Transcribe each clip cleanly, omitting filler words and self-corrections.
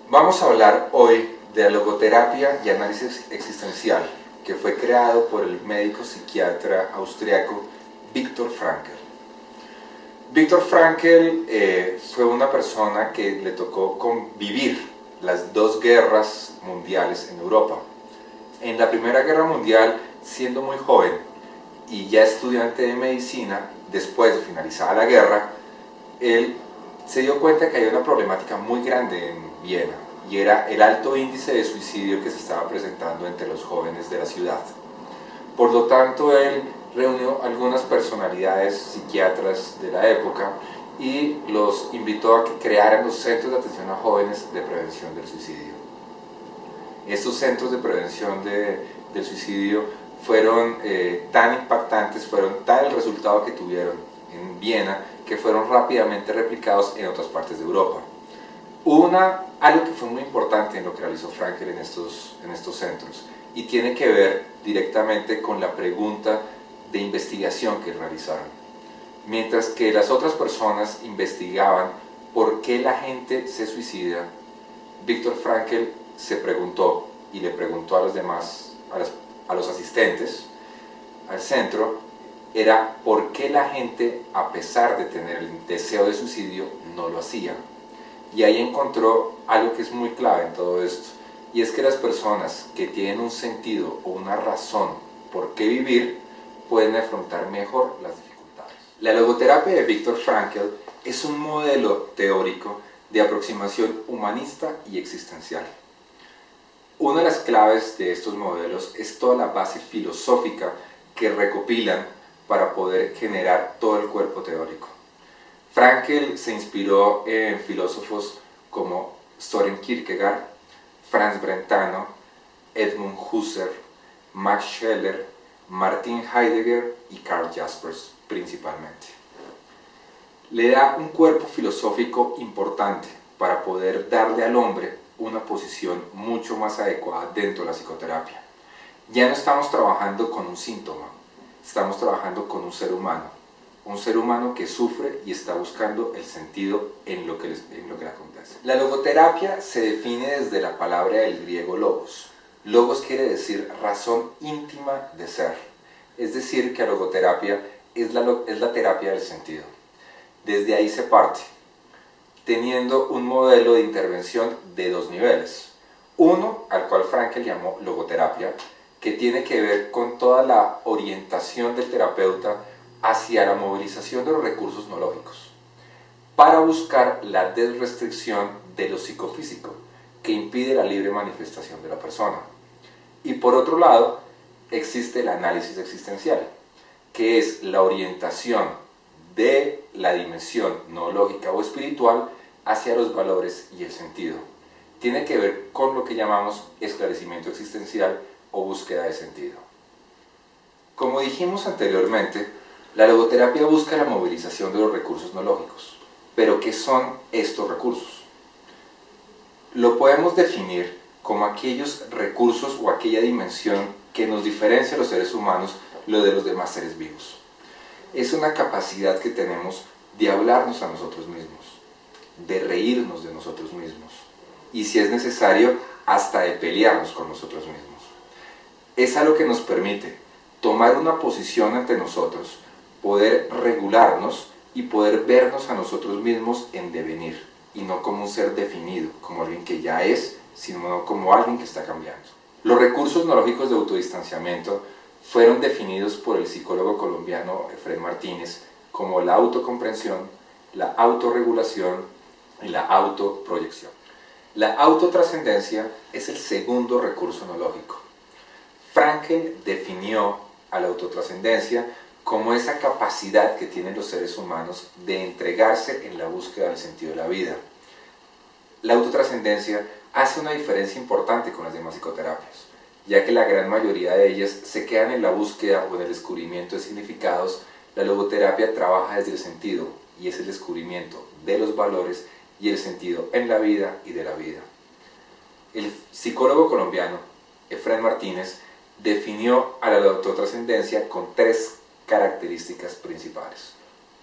Vamos a hablar hoy de la logoterapia y análisis existencial, que fue creado por el médico psiquiatra austriaco Viktor Frankl. Viktor Frankl fue una persona que le tocó convivir las dos guerras mundiales en Europa. En la Primera Guerra Mundial, siendo muy joven y ya estudiante de medicina, después de finalizada la guerra, él se dio cuenta que había una problemática muy grande en Viena, y era el alto índice de suicidio que se estaba presentando entre los jóvenes de la ciudad. Por lo tanto, él reunió algunas personalidades psiquiatras de la época y los invitó a que crearan los centros de atención a jóvenes de prevención del suicidio. Estos centros de prevención del suicidio fueron tan impactantes, fueron tal el resultado que tuvieron en Viena, que fueron rápidamente replicados en otras partes de Europa. Hubo algo que fue muy importante en lo que realizó Frankl en estos centros, y tiene que ver directamente con la pregunta de investigación que realizaron. Mientras que las otras personas investigaban por qué la gente se suicida, Viktor Frankl se preguntó, y le preguntó a los demás, a los asistentes al centro, era por qué la gente, a pesar de tener el deseo de suicidio, no lo hacía. Y ahí encontró algo que es muy clave en todo esto, y es que las personas que tienen un sentido o una razón por qué vivir pueden afrontar mejor las dificultades. La logoterapia de Viktor Frankl es un modelo teórico de aproximación humanista y existencial. Una de las claves de estos modelos es toda la base filosófica que recopilan para poder generar todo el cuerpo teórico. Frankl se inspiró en filósofos como Søren Kierkegaard, Franz Brentano, Edmund Husserl, Max Scheler, Martin Heidegger y Karl Jaspers principalmente. Le da un cuerpo filosófico importante para poder darle al hombre una posición mucho más adecuada dentro de la psicoterapia. Ya no estamos trabajando con un síntoma, estamos trabajando con un ser humano que sufre y está buscando el sentido en lo que le acontece. La logoterapia se define desde la palabra del griego logos. Logos quiere decir razón íntima de ser, es decir, que la logoterapia es la terapia del sentido. Desde ahí se parte, teniendo un modelo de intervención de dos niveles. Uno, al cual Frankl llamó logoterapia, que tiene que ver con toda la orientación del terapeuta hacia la movilización de los recursos no lógicos, para buscar la desrestricción de lo psicofísico, que impide la libre manifestación de la persona. Y por otro lado, existe el análisis existencial, que es la orientación de la dimensión no lógica o espiritual hacia los valores y el sentido. Tiene que ver con lo que llamamos esclarecimiento existencial o búsqueda de sentido. Como dijimos anteriormente, la logoterapia busca la movilización de los recursos no lógicos. ¿Pero qué son estos recursos? Lo podemos definir como aquellos recursos o aquella dimensión que nos diferencia a los seres humanos de los demás seres vivos. Es una capacidad que tenemos de hablarnos a nosotros mismos, de reírnos de nosotros mismos, y si es necesario, hasta de pelearnos con nosotros mismos. Es algo que nos permite tomar una posición ante nosotros, poder regularnos y poder vernos a nosotros mismos en devenir, y no como un ser definido, como alguien que ya es, sino como alguien que está cambiando. Los recursos no lógicos de autodistanciamiento fueron definidos por el psicólogo colombiano Efrén Martínez como la autocomprensión, la autorregulación y la autoproyección. La autotrascendencia es el segundo recurso no lógico. Frankl definió a la autotrascendencia como esa capacidad que tienen los seres humanos de entregarse en la búsqueda del sentido de la vida. La autotrascendencia hace una diferencia importante con las demás psicoterapias, ya que la gran mayoría de ellas se quedan en la búsqueda o en el descubrimiento de significados. La logoterapia trabaja desde el sentido, y es el descubrimiento de los valores y el sentido en la vida y de la vida. El psicólogo colombiano Efrén Martínez definió a la autotrascendencia con tres características principales.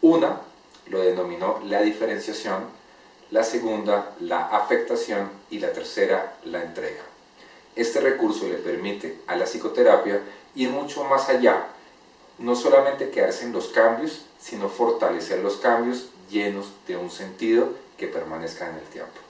Una lo denominó la diferenciación, la segunda, la afectación, y la tercera, la entrega. Este recurso le permite a la psicoterapia ir mucho más allá, no solamente quedarse en los cambios, sino fortalecer los cambios llenos de un sentido que permanezca en el tiempo.